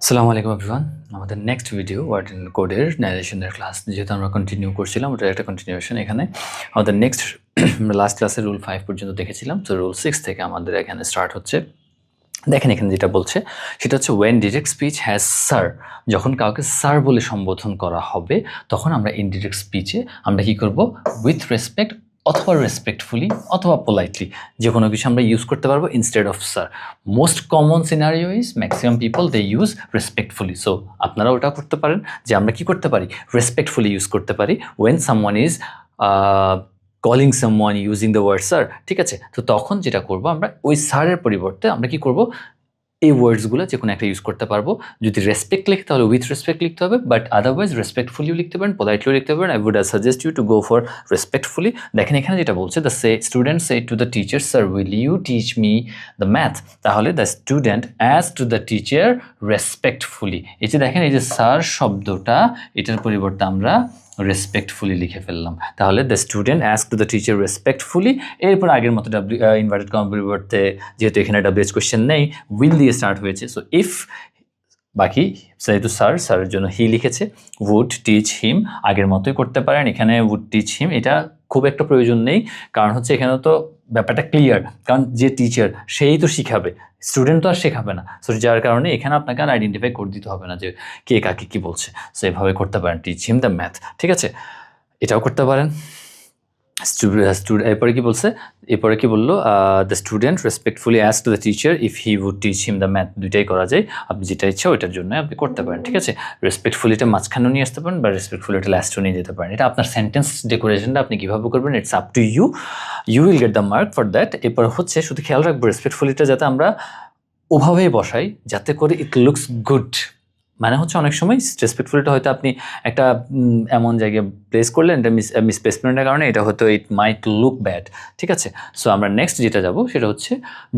আসসালামু আলাইকুম এভরিওয়ান। আমাদের নেক্সট ভিডিও ওয়ার্ড এন্ড কোডের ন্যারেশনের ক্লাস যেহেতু আমরা কন্টিনিউ করছিলাম, ওটার একটা কন্টিনিউয়েশন। এখানে আমাদের নেক্সট লাস্ট ক্লাসে রুল 5 পর্যন্ত দেখেছিলাম, তো রুল 6 থেকে আমাদের এখানে স্টার্ট হচ্ছে। দেখেন এখানে যেটা বলছে সেটা হচ্ছে when direct speech has sir, যখন কাউকে স্যার বলে সম্বোধন করা হবে তখন আমরা ইনডিরেক্ট স্পিচে আমরা কি করব, উইথ রেসপেক্ট অথবা রেসপেক্টফুলি অথবা পোলাইটলি যে কোনো কিছু আমরা ইউজ করতে পারবো instead of sir. Most common scenario is maximum people they use respectfully. So আপনারা ওটা করতে পারেন যে আমরা কি করতে পারি, রেসপেক্টফুলি ইউজ করতে পারি when someone is calling someone using the word sir. ঠিক আছে, তো তখন যেটা করব আমরা ওই স্যারের পরিবর্তে আমরা কি করব, এই ওয়ার্ডসগুলো যে কোনো একটা ইউজ করতে পারবো। যদি রেসপেক্ট লিখতে হলে উইথ রেসপেক্ট লিখতে হবে, বাট আদারওয়াইজ রেসপেক্টফুলিও লিখতে পারেন, পোলাইটলিও লিখতে পারেন। I would suggest you to go for respectfully. দেখেন এখানে যেটা বলছে, the student say to the teacher sir will you teach me the math, তাহলে the student as to the teacher respectfully. এই যে দেখেন এই যে স্যার শব্দটা, এটার পরিবর্তে আমরা রেসপেক্টফুলি লিখে ফেললাম। তাহলে the student ask to the teacher respectfully, এরপর আগের মতো ইনভার্টেড কমার পরিবর্তে যেহেতু এখানে ডাব্লিউএইচ কোয়েশ্চেন নেই, উইল দিয়ে স্টার্ট হয়েছে। সো ইফ বাকি যেহেতু স্যারের জন্য হি লিখেছে, উড টিচ হিম আগের মতোই করতে পারেন। এখানে উড টিচ হিম এটা খুব একটা প্রয়োজন নেই, কারণ হচ্ছে এখানে তো ব্যাপারটা ক্লিয়ার, কারণ যে টিচার সেই তো শিখাবে, স্টুডেন্ট তো আর শেখাবে না। সো যার কারণে এখানে আপনাকে আর আইডেন্টিফাই করে দিতে হবে না যে কে কাকে কী বলছে। সো এভাবে করতে পারেন, টিচ হিম দ্য ম্যাথ। ঠিক আছে, এটাও করতে পারেন। এরপরে কি বলছে, এরপরে কি বললো, the student respectfully ask to the teacher if he would teach him the math. দুইটাই করা যায়, আপনি যেটা ইচ্ছা ওইটার জন্য আপনি করতে পারেন। ঠিক আছে, রেসপেক্টফুলিটা মাঝখানেও নিয়ে আসতে পারেন বা রেসপেক্টফুলিটা লাস্টেও নিয়ে যেতে পারেন। এটা আপনার সেন্টেন্স ডেকোরেশনটা আপনি কীভাবে করবেন, it's up to you, you will get the mark for that. এরপর হচ্ছে শুধু খেয়াল রাখবো রেসপেক্টফুলিটা যাতে আমরা ওভাবেই বসাই যাতে করে ইট লুকস গুড। মানে হচ্ছে অনেক সময় রেসপেক্টফুলিটা হয়তো আপনি একটা এমন জায়গায় প্লেস করলেন, এটা মিসপ্লেসমেন্টের কারণে এটা হয়তো ইট মাইট লুক ব্যাড। ঠিক আছে, সো আমরা নেক্সট যেটা যাব সেটা হচ্ছে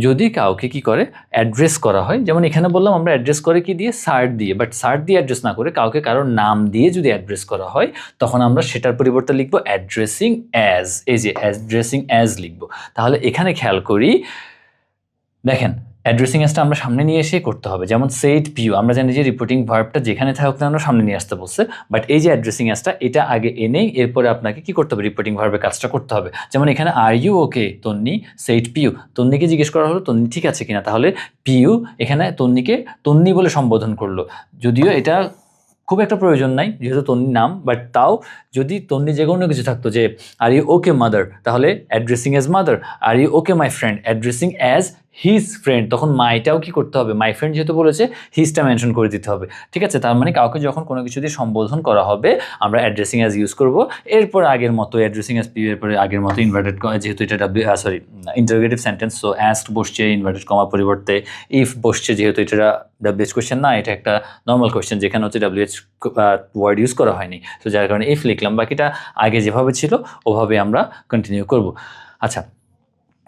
যদি কাউকে কি করে অ্যাড্রেস করা হয়, যেমন এখানে বললাম আমরা অ্যাড্রেস করে কি দিয়ে, স্যার দিয়ে, বাট স্যার দিয়ে অ্যাড্রেস না করে কাউকে কারোর নাম দিয়ে যদি অ্যাড্রেস করা হয় তখন আমরা সেটার পরিবর্তে লিখবো অ্যাড্রেসিং অ্যাজ। এই যে অ্যাড্রেসিং অ্যাজ লিখবো। তাহলে এখানে খেয়াল করি, দেখেন অ্যাড্রেসিং অ্যাজটা আমরা সামনে নিয়ে এসেই করতে হবে। যেমন সেইড পিউ, আমরা জানি যে রিপোর্টিং ভার্বটা যেখানে থাকুক না আমরা সামনে নিয়ে আসতে বলছে, বাট এই যে অ্যাড্রেসিং অ্যাজটা এটা আগে এনেই এরপরে আপনাকে কি করতে হবে, রিপোর্টিং ভার্বের কাজটা করতে হবে। যেমন এখানে are you okay Tonni, said Piu, তন্নিকে জিজ্ঞেস করা হলো তন্নি ঠিক আছে কিনা, তাহলে পিউ এখানে তন্নিকে তন্নি বলে সম্বোধন করলো। যদিও এটা খুব একটা প্রয়োজন নাই যেহেতু তন্নির নাম, বাট তাও যদি তন্নি যে কোনো কিছু থাকতো যে আর ইউ ওকে মাদার, তাহলে addressing as mother. Are you okay my friend, addressing as his friend, তখন মাইটাও কি করতে হবে, মাই ফ্রেন্ড যেহেতু বলেছে হিজটা মেনশন করে দিতে হবে। ঠিক আছে, তার মানে কাউকে যখন কোনো কিছু দিয়ে সম্বোধন করা হবে আমরা অ্যাড্রেসিং অ্যাজ ইউজ করব। এরপর আগের মতো অ্যাড্রেসিং অ্যাজ পিউ, এরপরে আগের মতো ইনভার্টেড, যেহেতু এটা ইন্টারোগেটিভ সেন্টেন্স, সো অ্যাস্ক বসছে ইনভার্টেড কমার পরিবর্তে, ইফ বসছে যেহেতু এটা ডাব্লিউএইচ কোয়েশ্চেন না, এটা একটা নর্মাল কোয়েশ্চেন যেখানে হচ্ছে ডাব্লিউএইচ ওয়ার্ড ইউজ করা হয়নি, তো যার কারণে ইফ লিখলাম। বাকিটা আগে যেভাবে ছিল ওভাবে আমরা কন্টিনিউ করব। আচ্ছা,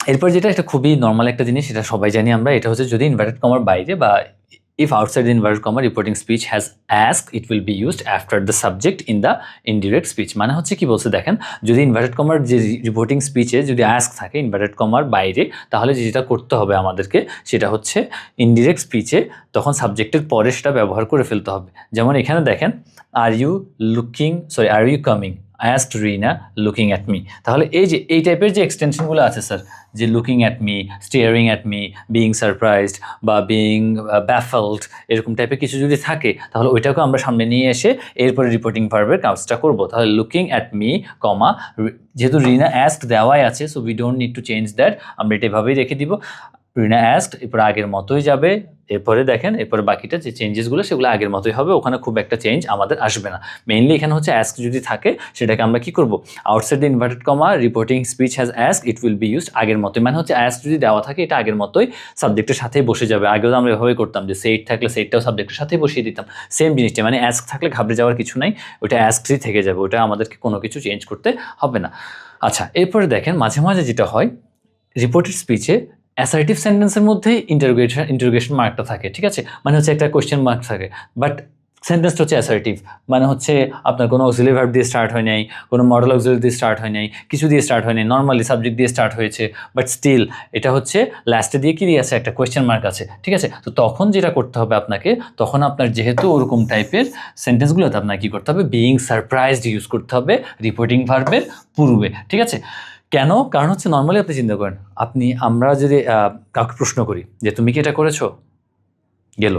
এরপর যেটা এটা খুবই নর্মাল একটা জিনিস, এটা সবাই জানি আমরা, এটা হচ্ছে যদি ইনভার্টেড কমার বাইরে বা if outside the inverted comma reporting speech has asked, it will be used after the subject in the indirect speech। মানে হচ্ছে কি বলছে দেখেন, যদি ইনভার্টেড কমার যে রিপোর্টিং স্পিচে যদি ask থাকে ইনভার্টেড কমার বাইরে, তাহলে যেটা করতে হবে আমাদেরকে সেটা হচ্ছে ইনডিরেক্ট স্পিচে তখন সাবজেক্টের পরে সেটা ব্যবহার করে ফেলতে হবে। যেমন এখানে দেখেন, are you coming, asked Rina looking at me. তাহলে এই যে এই টাইপের যে এক্সটেনশনগুলো আছে স্যার, যে looking at me, steering at me, being surprised বা বিইং ব্যাফলড, এরকম টাইপের কিছু যদি থাকে তাহলে ওইটাকে আমরা সামনে নিয়ে এসে এরপরে রিপোর্টিং ভার্বের কাজটা করবো। তাহলে লুকিং অ্যাট মি কমা, যেহেতু রিনা অ্যাস্কড দেওয়াই আছে so we don't need to change that, আমরা এটা এভাবেই রেখে দিব। রিনা অ্যাস্কড এরপর আগের মতোই যাবে, এরপরে দেখেন এরপরে বাকিটা যে চেঞ্জেসগুলো সেগুলো আগের মতোই হবে, ওখানে খুব একটা চেঞ্জ আমাদের আসবে না। মেইনলি এখানে হচ্ছে অ্যাস্ক যদি থাকে সেটাকে আমরা কি করব, outside the inverted comma reporting speech has ask, it will be used আগের মতোই। মানে হচ্ছে অ্যাস্ক যদি দেওয়া থাকে এটা আগের মতোই সাবজেক্টের সাথেই বসে যাবে। আগেও আমরা এভাবেই করতাম যে সেইট থাকলে সেইটটাও সাবজেক্টের সাথেই বসিয়ে দিতাম, সেম জিনিসটা। মানে অ্যাস্ক থাকলে ঘাবড়ে যাওয়ার কিছু নাই, ওটা অ্যাস্কই থেকে যাবে, ওটা আমাদেরকে কোনো কিছু চেঞ্জ করতে হবে না। আচ্ছা, এরপরে দেখেন মাঝে মাঝে যেটা হয় রিপোর্টেড স্পিচে অ্যাসার্টিভ সেন্টেন্সের মধ্যে ইন্টারোগেশন মার্কটা থাকে। ঠিক আছে, মানে হচ্ছে একটা কোয়েশ্চেন মার্ক থাকে, বাট সেন্টেন্সটা হচ্ছে অ্যাসার্টিভ, মানে হচ্ছে আপনার কোনো অক্সিলারি ভার্ব দিয়ে স্টার্ট হয় নাই, কোনো মডেল অক্সিলারি দিয়ে স্টার্ট হয় নাই, কিছু দিয়ে স্টার্ট হয় নাই, নর্মালি সাবজেক্ট দিয়ে স্টার্ট হয়েছে, বাট স্টিল এটা হচ্ছে লাস্টে দিয়ে কি দিয়ে আছে, একটা কোয়েশ্চেন মার্ক আছে, ঠিক আছে। তো তখন যেটা করতে হবে আপনাকে, তখন আপনার যেহেতু ওরকম টাইপের সেন্টেন্সগুলোতে আপনার কী করতে হবে, বিইং সারপ্রাইজড ইউজ করতে হবে রিপোর্টিং ভার্বের পূর্বে, ঠিক আছে। কেন? কারণ হচ্ছে নর্মালি আপনি চিন্তা করেন, আমরা যদি কাউকে প্রশ্ন করি যে তুমি কি এটা করেছো, গেল,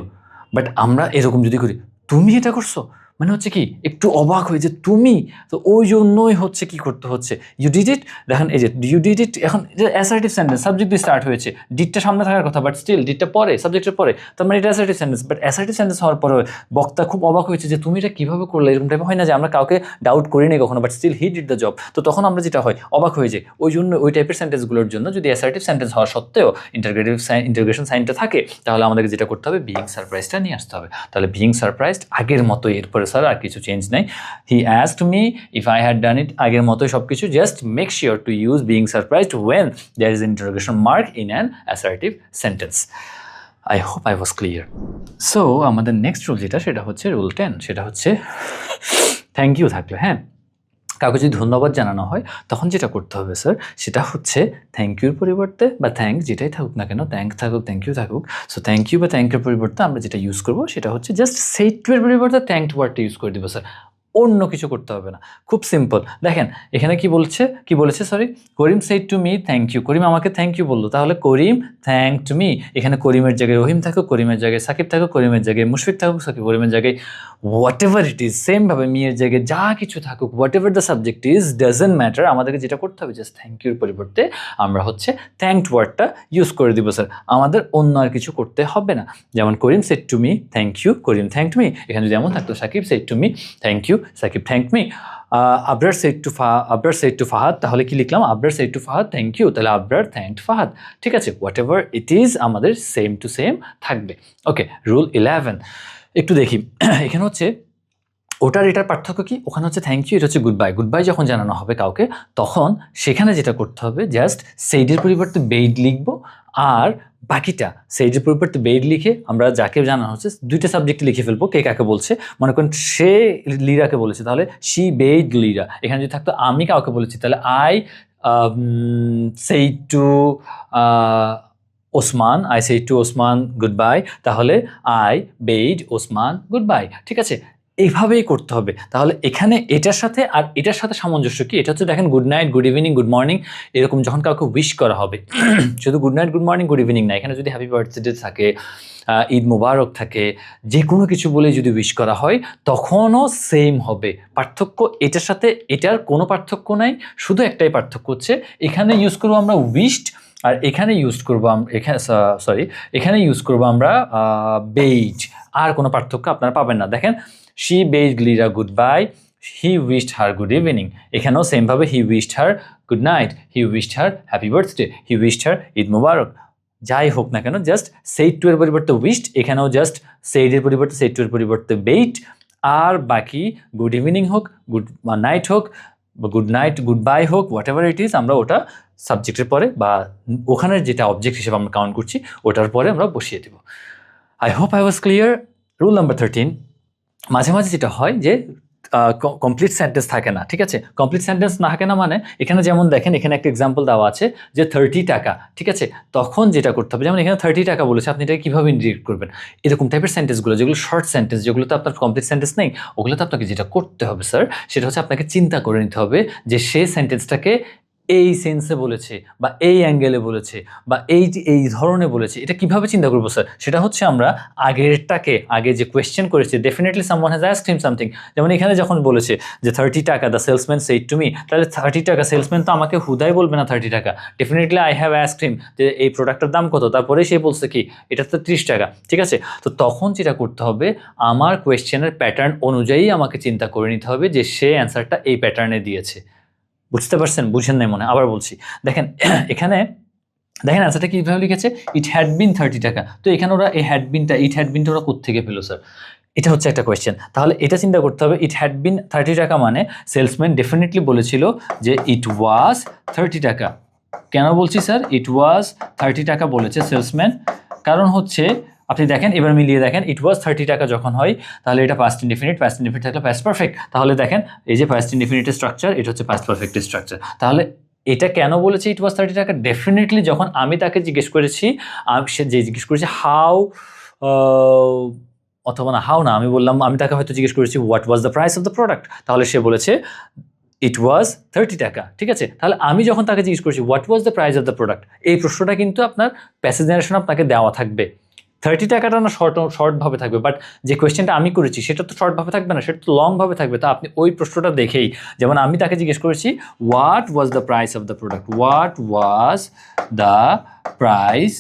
বাট আমরা এরকম যদি করি তুমি এটা করছো, মানে হচ্ছে কি একটু অবাক হয়ে যে তুমি, তো ওই জন্যই হচ্ছে কি করতে হচ্ছে, ইউ ডিড ইট। দেখেন এই যে ইউ ডিড ইট, এখন অ্যাসার্টিভ সেন্টেন্স, সাবজেক্ট দিয়ে স্টার্ট হয়েছে, ডিডটা সামনে থাকার কথা, বাট স্টিল ডিডটা পরে, সাবজেক্টের পরে, তার মানে এটা assertive sentence. But assertive sentence হওয়ার পরে বক্তা খুব অবাক হয়েছে যে তুমি এটা কীভাবে করলে, এরকম টাইপের হয় না যে আমরা কাউকে ডাউট করি নাই কখনো, but still he did the job, তো তখন আমরা যেটা হয় অবাক হয়ে যাই। ওই জন্য ওই টাইপের সেন্টেন্সগুলোর জন্য যদি অ্যাসার্টিভ সেন্টেন্স হওয়া সত্ত্বেও ইন্টারগ্রেশন সাইনটা থাকে, তাহলে আমাদেরকে যেটা করতে হবে, বিইং সারপ্রাইজটা নিয়ে আসতে হবে। তাহলে বিইং সারপ্রাইজড আগের মতোই, এরপরে স্যার আর কিছু চেঞ্জ নাই। হি asked me if I had done it, আগের মতোই সব কিছু, just make sure to use being surprised when there is an interrogation mark in an assertive sentence. I hope I was clear. So আমাদের next rule যেটা, সেটা হচ্ছে rule 10, সেটা হচ্ছে থ্যাংক ইউ থাকলে, হ্যাঁ, কাউকে যদি ধন্যবাদ জানানো হয় তখন যেটা করতে হবে স্যার, সেটা হচ্ছে থ্যাংক ইউর পরিবর্তে, বা থ্যাঙ্কস যেটাই থাকুক না কেন, থ্যাঙ্ক থাকুক থ্যাংক ইউ থাকুক, সো থ্যাংক ইউ বা থ্যাংকের পরিবর্তে আমরা যেটা ইউজ করবো সেটা হচ্ছে জাস্ট সেড টু এর পরিবর্তে থ্যাঙ্কড ওয়ার্ডটা ইউজ করে দিব স্যার, অন্য কিছু করতে হবে না, খুব সিম্পল। দেখেন এখানে কি বলেছে sorry, Karim said to me thank you, Karim আমাকে থ্যাংক ইউ বললো, তাহলে করিম থ্যাঙ্কড মি, এখানে করিমের জায়গায় রহিম থাকুক, করিমের জায়গায় সাকিব থাকুক, করিমের জায়গায় মুশফিক থাকুক, সাকিব করিমের জায়গায় হোয়াট এভার ইট ইজ, সেমভাবে মিয়ের জায়গায় যা কিছু থাকুক, what ever the subject is, doesn't matter, আমাদেরকে যেটা করতে হবে জাস্ট থ্যাংক ইউর পরিবর্তে আমরা হচ্ছে থ্যাঙ্কড ওয়ার্ডটা ইউজ করে দিব স্যার, আমাদের অন্য আর কিছু করতে হবে না। যেমন Karim said to me thank you, Karim thanked me, এখানে যদি এমন থাকতো Sakib said to me thank you, Sakib thank me. Abrar said to Fahad, তাহলে কি লিখলাম, Abrar said to Fahad thank you, তাহলে আবরার থ্যাঙ্কড ফাহাদ, ঠিক আছে, হোয়াট এভার ইট ইজ আমাদের সেম টু সেম থাকবে। ওকে, রুল 11 একটু দেখি, এখানে হচ্ছে ওটার এটার পার্থক্য কি, ওখানে হচ্ছে থ্যাংক ইউ, এটা হচ্ছে গুড বাই, গুড বাই যখন জানানো হবে কাউকে, তখন সেখানে যেটা করতে হবে জাস্ট সেইডের পরিবর্তে বেইড লিখবো, আর বাকিটা সেইডের পরিবর্তে বেইড লিখে আমরা যাকে জানানো হচ্ছে দুইটা সাবজেক্টে লিখে ফেলবো, কে কাকে বলছে, মনে করেন সে লিরাকে বলেছে, তাহলে শি বেইড লিরা, এখানে যদি থাকতো আমি কাউকে বলেছি, তাহলে I said to Osman, I said to Osman good bye, তাহলে I bade Osman good bye, ঠিক আছে, এইভাবেই করতে হবে। তাহলে এখানে এটার সাথে আর এটার সাথে সামঞ্জস্য কি, এটা হচ্ছে দেখেন good night, good evening, good morning, এরকম যখন কাউকে উইশ করা হবে, শুধু good night, good morning, good evening না, এখানে যদি হ্যাপি বার্থডে থাকে, ঈদ মুবারক থাকে, যে কোনো কিছু বলে যদি উইশ করা হয় তখনও সেম হবে। পার্থক্য এটার সাথে এটার কোনো পার্থক্য নাই, শুধু একটাই পার্থক্য হচ্ছে এখানে ইউজ করবো আমরা উইশড, আর এখানে ইউজ করবো এখানে ইউজ করবো আমরা বেইড, আর কোনো পার্থক্য আপনারা পাবেন না। দেখেন she bade Lira goodbye, he wished her good evening, এখানেও সেম ভাবে he wished her good night, he wished her happy birthday, he wished her Eid Mubarak, যাই হোক না কেন জাস্ট said to এর পরিবর্তে wished, এখানেও জাস্ট said এর পরিবর্তে said to এর পরিবর্তে bade, আর বাকি গুড ইভিনিং হোক, গুড নাইট হোক, বা গুড নাইট, গুড বাই হোক, হোয়াট এভার ইট ইজ, আমরা ওটা সাবজেক্টের পরে বা ওখানের যেটা অবজেক্ট হিসেবে আমরা কাউন্ট করছি ওটার পরে আমরা বসিয়ে দেব। I hope I was clear. Rule number 13, মাঝে মাঝে যেটা হয় যে কমপ্লিট সেন্টেন্স থাকে না, ঠিক আছে, কমপ্লিট সেন্টেন্স না থাকে না মানে এখানে যেমন দেখেন এখানে একটা এক্সাম্পল দেওয়া আছে যে 30 টাকা, ঠিক আছে, তখন যেটা করতে হবে, যেমন এখানে 30 টাকা বলেছে, আপনি এটাকে কীভাবে ইন্ডিকেট করবেন, এরকম টাইপের সেন্টেন্সগুলো যেগুলো শর্ট সেন্টেন্স, যেগুলোতে আপনার কমপ্লিট সেন্টেন্স নেই, ওগুলোতে আপনাকে যেটা করতে হবে স্যার, সেটা হচ্ছে আপনাকে চিন্তা করে নিতে হবে যে সে সেন্টেন্সটাকে এই সেন্সে বলেছে বা এই অ্যাঙ্গেলে বলেছে বা এই ধরনে বলেছে, এটা কিভাবে চিন্তা করবো স্যার, সেটা হচ্ছে আমরা আগে যে কোয়েশ্চেন করেছে, definitely someone has asked him something, যেমন এখানে যখন বলেছে যে 30 টাকা, the salesman shed to me, তাহলে 30 টাকা, সেলসম্যান তো আমাকে হুদাই বলবে না 30 টাকা, ডেফিনেটলি আই হ্যাভ আস্কড হিম যে এই প্রোডাক্টের দাম কত, তারপরে সে বলছে কি এটা তো 30 টাকা, ঠিক আছে, তো তখন যেটা করতে হবে আমার কোয়েশ্চেনের প্যাটার্ন অনুযায়ী আমাকে চিন্তা করে নিতে হবে যে সে অ্যান্সারটা এই প্যাটার্নে দিয়েছে। বুঝতে পারছেন? বুঝেন নাই মনে, আবার বলছি, দেখেন এখানে দেখেন অ্যান্সারটা কীভাবে লিখেছে, ইট হ্যাড বিন 30 টাকা, তো এখানে ওরা এই ইট হ্যাড বিনটা ওরা কোত্থেকে পেলো স্যার, এটা হচ্ছে একটা কোয়েশ্চেন। তাহলে এটা চিন্তা করতে হবে, ইট হ্যাড বিন 30 টাকা মানে সেলসম্যান ডেফিনেটলি বলেছিল যে ইট ওয়াজ 30 টাকা। কেন বলছি স্যার ইট ওয়াজ 30 টাকা বলেছে সেলসম্যান, কারণ হচ্ছে আপনি দেখেন, এবার মিলিয়ে দেখেন, ইট ওয়াজ 30 টাকা যখন হয় তাহলে এটা পাস্ট ইনডিফিনিট থাকলে পাস্ট পারফেক্ট। তাহলে দেখেন এই যে পাস্ট ইনডিফিনিটের স্ট্রাকচার, এটা হচ্ছে পাস্ট পারফেক্টের স্ট্রাকচার। তাহলে এটা কেন বলেছে ইট ওয়াজ 30 টাকা? ডেফিনেটলি যখন আমি তাকে জিজ্ঞেস করেছি, সে যে জিজ্ঞেস করেছে হাউ, অথবা না হাউ না, আমি বললাম, আমি তাকে হয়তো জিজ্ঞেস করেছি what was the price of the product, তাহলে সে বলেছে ইট ওয়াজ 30 টাকা। ঠিক আছে, তাহলে আমি যখন তাকে জিজ্ঞেস করছি what was the price of the product, এই প্রশ্নটা কিন্তু আপনার প্যাসেজ নারেশন আপনাকে দেওয়া থাকবে। 30 টাকাটা না শর্টভাবে থাকবে, বাট যে কোয়েশ্চেনটা আমি করেছি সেটা তো শর্টভাবে থাকবে না, সেটা তো লংভাবে থাকবে। তো আপনি ওই প্রশ্নটা দেখেই, যেমন আমি তাকে জিজ্ঞেস করেছি what was the price of the product, what was the price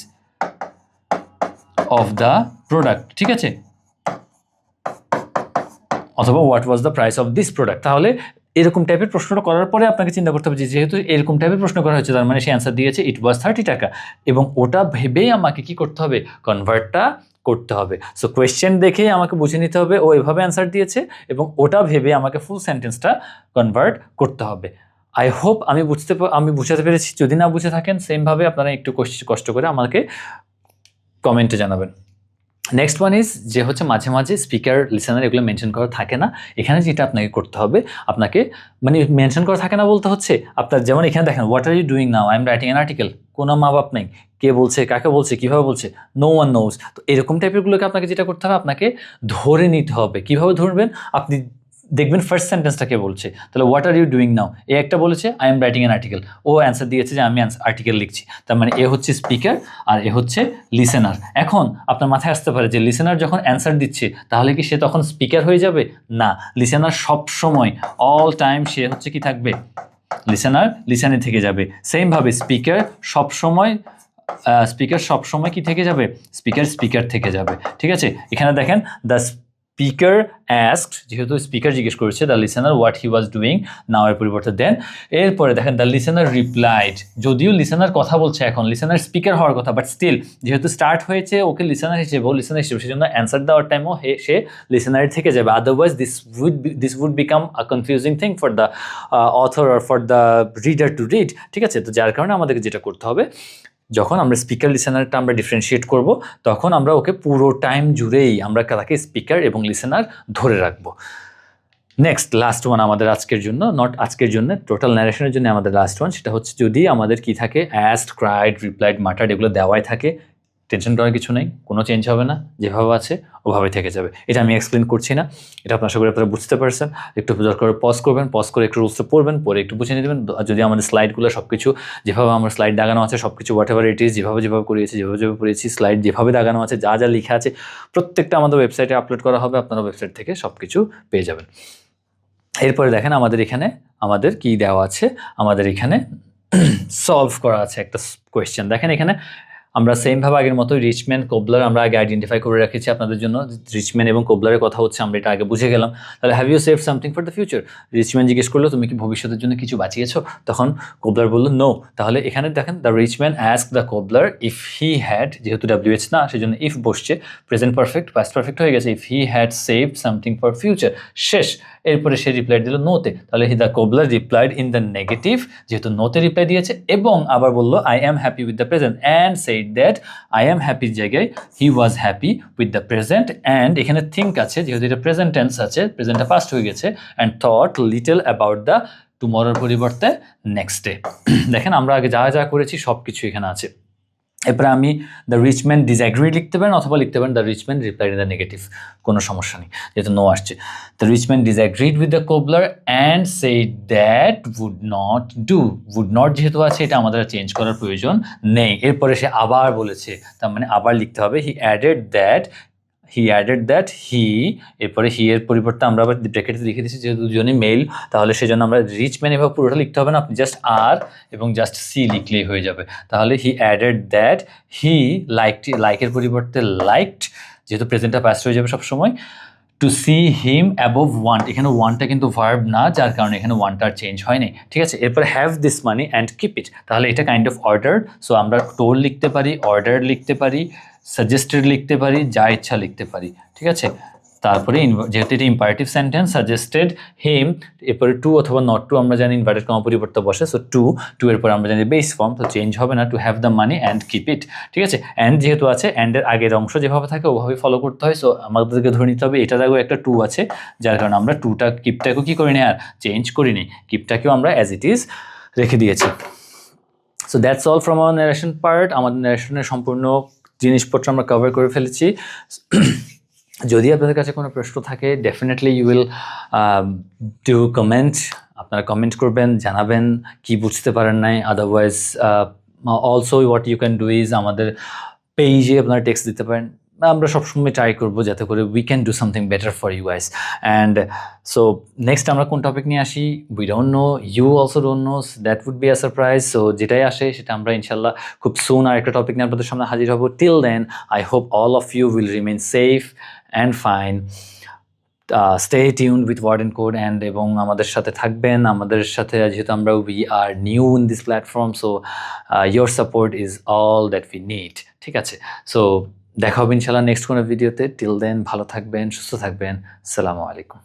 of the product, ঠিক আছে, অথবা what was the price of this product. তাহলে এরকম টাইপের প্রশ্নটা করার পরে আপনাকে চিন্তা করতে হবে যে যেহেতু এরকম টাইপের প্রশ্ন করা হয়েছে, তার মানে সে অ্যান্সার দিয়েছে ইট ওয়াজ 30 টাকা, এবং ওটা ভেবেই আমাকে কি করতে হবে, কনভার্টটা করতে হবে। সো কোয়েশ্চেন দেখেই আমাকে বুঝে নিতে হবে ও এভাবে অ্যান্সার দিয়েছে, এবং ওটা ভেবে আমাকে ফুল সেন্টেন্সটা কনভার্ট করতে হবে। আই হোপ আমি বুঝাতে পেরেছি। যদি না বুঝে থাকেন, সেমভাবে আপনারা একটু কষ্ট করে আমাকে কমেন্টে জানাবেন। নেক্সট ওয়ান ইজ যে হচ্ছে মাঝে মাঝে স্পিকার, লিসেনার এগুলো মেনশন করা থাকে না। এখানে যেটা আপনাকে করতে হবে, আপনাকে মানে মেনশন করা থাকে না বলতে হচ্ছে আপনার, যেমন এখানে দেখেন what are you doing now, I am writing an article, কোনো মা বাপ নেই, কে বলছে, কাকে বলছে, কীভাবে বলছে, নো ওয়ান নোজ। তো এরকম টাইপেরগুলোকে আপনাকে যেটা করতে হবে, আপনাকে ধরে নিতে হবে। কীভাবে ধরবেন? আপনি দেখবেন ফার্স্ট সেন্টেন্সটা কে বলছে, তাহলে what are you doing now, এ একটা বলেছে I am writing an article, ও অ্যান্সার দিয়েছে যে আমি আর্টিকেল লিখছি, তার মানে এ হচ্ছে স্পিকার আর এ হচ্ছে লিসেনার। এখন আপনার মাথায় আসতে পারে যে লিসেনার যখন অ্যান্সার দিচ্ছে তাহলে কি সে তখন স্পিকার হয়ে যাবে? না, লিসেনার সবসময় অল টাইম সে হচ্ছে কি থাকবে, লিসেনার লিসেনে থেকে যাবে। সেমভাবে স্পিকার সবসময় কি থেকে যাবে, স্পিকার থেকে যাবে। ঠিক আছে, এখানে দেখেন দ্য স্পিকার অ্যাস্কড, যেহেতু স্পিকার জিজ্ঞেস করেছে the listener what he was doing, now এর পরিবর্তে দেন। এরপরে দেখেন দ্য লিসেনার রিপ্লাইড, যদিও লিসেনার কথা বলছে, এখন লিসেনার স্পিকার হওয়ার কথা, বাট স্টিল যেহেতু স্টার্ট হয়েছে ওকে লিসেনার হিসেবে, সেজন্য অ্যান্সার দেওয়ার টাইমও সে লিসেনার থেকে যাবে। Otherwise this would become a confusing thing for the author or for the reader to read. ঠিক আছে, তো যার কারণে আমাদেরকে যেটা করতে হবে, যখন আমরা স্পিকার লিসেনারটা আমরা ডিফারেন্সিয়েট করব, তখন আমরা ওকে পুরো টাইম জুড়েই আমরা তাকে স্পিকার এবং লিসেনার ধরে রাখবো। নেক্সট লাস্ট ওয়ান আমাদের আজকের জন্য, নট আজকের জন্য, টোটাল ন্যারেশনের জন্য আমাদের লাস্ট ওয়ান, সেটা হচ্ছে যদি আমাদের কি থাকে, অ্যাস্কড, ক্রাইড, রিপ্লাইড, মাটার্ড এগুলো দেওয়াই থাকে, টেনশন করার কিছু নেই, কোনো চেঞ্জ হবে না, যেভাবে আছে ওভাবে থেকে যাবে। এটা আমি এক্সপ্লেন করছি না, এটা আপনার আশা করি আপনারা বুঝতে পারছেন। একটু দরকার পজ করবেন, পজ করে একটু রুলসটা পড়বেন, পরে একটু বুঝে নিয়ে দেবেন। যদি আমাদের স্লাইডগুলো সব কিছু যেভাবে আমার স্লাইড দাগানো আছে, সব কিছু হোয়াট এভার ইট ইজ, যেভাবে করিয়েছি, যেভাবে পড়িয়েছি, স্লাইড যেভাবে দাগানো আছে, যা যা লেখা আছে প্রত্যেকটা আমাদের ওয়েবসাইটে আপলোড করা হবে, আপনারা ওয়েবসাইট থেকে সব কিছু পেয়ে যাবেন। এরপরে দেখেন আমাদের কি দেওয়া আছে, আমাদের এখানে সলভ করা আছে একটা কোয়েশ্চেন। দেখেন এখানে আমরা সেমভাবে আগের মতো রিচম্যান, কোবলার আমরা আগে আইডেন্টিফাই করে রেখেছি আপনাদের জন্য। রিচম্যান এবং কোবলারের কথা হচ্ছে, আমরা এটা আগে বুঝে গেলাম। তাহলে have you save something for the future? Rich man জিজ্ঞেস করলো তুমি কি ভবিষ্যতের জন্য কিছু বাঁচিয়েছো? তখন কোবলার বললো নো। তাহলে এখানে দেখেন the Richman ask the cobbler if he had, যেহেতু WH না সেজন্য ইফ বসছে, প্রেজেন্ট পারফেক্ট, পাস্ট পারফেক্ট হয়ে গেছে, if he had saved something for future, শেষ। এরপরে সে রিপ্লাই দিল নোতে, তাহলে the cobbler replied in the negative, যেহেতু নোতে রিপ্লাই দিয়েছে, এবং আবার বললো I am happy with the present and said that I am হ্যাপির জায়গায় he was happy with the present, and এখানে থিঙ্ক আছে, যেহেতু এটা প্রেজেন্ট টেন্স আছে, প্রেজেন্টটা পাস্ট হয়ে গেছে, and thought little about the টুমরোর পরিবর্তে নেক্সট ডে। দেখেন আমরা আগে যা যা করেছি সব কিছু এখানে আছে। এরপরে আমি দ্য রিচম্যান ডিসঅ্যাগ্রি লিখতে পারেন, অথবা লিখতে পারেন the rich man replied in the negative, কোনো সমস্যা নেই, যেহেতু নো আসছে। The rich man disagreed with the cobbler and said that would not যেহেতু আছে, এটা আমাদের চেঞ্জ করার প্রয়োজন নেই। এরপরে সে আবার বলেছে, তার মানে আবার লিখতে হবে হি অ্যাডেড দ্যাট হি, এরপরে হি এর পরিবর্তে আমরা আবার ব্র্যাকেটে লিখে দিচ্ছি, যেহেতু দুজনই মেল, তাহলে সেজন্য আমরা রিচম্যান এভাবে পুরোটা লিখতে হবে না, আপনি জাস্ট আর এবং জাস্ট সি লিখলেই হয়ে যাবে। তাহলে হি অ্যাডেড দ্যাট হি লাইকের পরিবর্তে লাইকড, যেহেতু প্রেজেন্টটা পাস্ট হয়ে যাবে সবসময়, to see him above want, এখানে ওয়ানটা কিন্তু ভার্ব না, যার কারণে এখানে ওয়ানটা আর চেঞ্জ হয়নি। ঠিক আছে, এরপর have this money and keep it, তাহলে এটা কাইন্ড অফ অর্ডার। সো আমরা টোল লিখতে পারি, অর্ডার লিখতে পারি, সাজেস্টেড লিখতে পারি, যা ইচ্ছা লিখতে পারি। ঠিক আছে, তারপরে যেহেতু এটা ইম্পারেটিভ সেন্টেন্স, সাজেস্টেড হিম, এরপরে টু অথবা নট টু আমরা জানি ইনভার্টেড কমা পরিবর্তে বসে, সো টু এর পরে আমরা জানি বেস ফর্ম, তো চেঞ্জ হবে না, to have the money and keep it. ঠিক আছে, অ্যান্ড যেহেতু আছে, অ্যান্ডের আগের অংশ যেভাবে থাকে ওভাবে ফলো করতে হয়, সো আমাদেরকে ধরে নিতে হবে এটার আগেও একটা টু আছে, যার কারণে আমরা কিপটাকেও কি করিনি আর চেঞ্জ করিনি, কিপটাকেও আমরা অ্যাজ ইট ইজ রেখে দিয়েছি। So that's all from our narration part. আমাদের ন্যারেশনের সম্পূর্ণ জিনিসপত্র আমরা কভার করে ফেলেছি। যদি আপনাদের কাছে কোনো প্রশ্ন থাকে, definitely you will do comment, আপনারা কমেন্ট করবেন, জানাবেন কি বুঝতে পারেন নাই। Otherwise also what you can do is আমাদের পেজে আপনারা টেক্সট দিতে পারেন, আমরা সবসময় ট্রাই করবো যাতে করে we can do something better for you guys. And so next আমরা কোন টপিক নিয়ে আসি we don't know, you also don't know, that would be a surprise. So যেটাই আসে সেটা আমরা ইনশাল্লাহ খুব সুন আর একটা টপিক নিয়ে আপনাদের সামনে হাজির হবো। Till then I hope all of you will remain safe and fine. Stay tuned with word and code, and এবং আমাদের সাথে থাকবেন, আমাদের সাথে যেহেতু আমরা we are new in this platform, so your support is all that we need. ঠিক আছে, সো দেখা হবে ইনশাল্লাহ নেক্সট কোনো ভিডিওতে। টিল দেন ভালো থাকবেন, সুস্থ থাকবেন, আসসালামু আলাইকুম।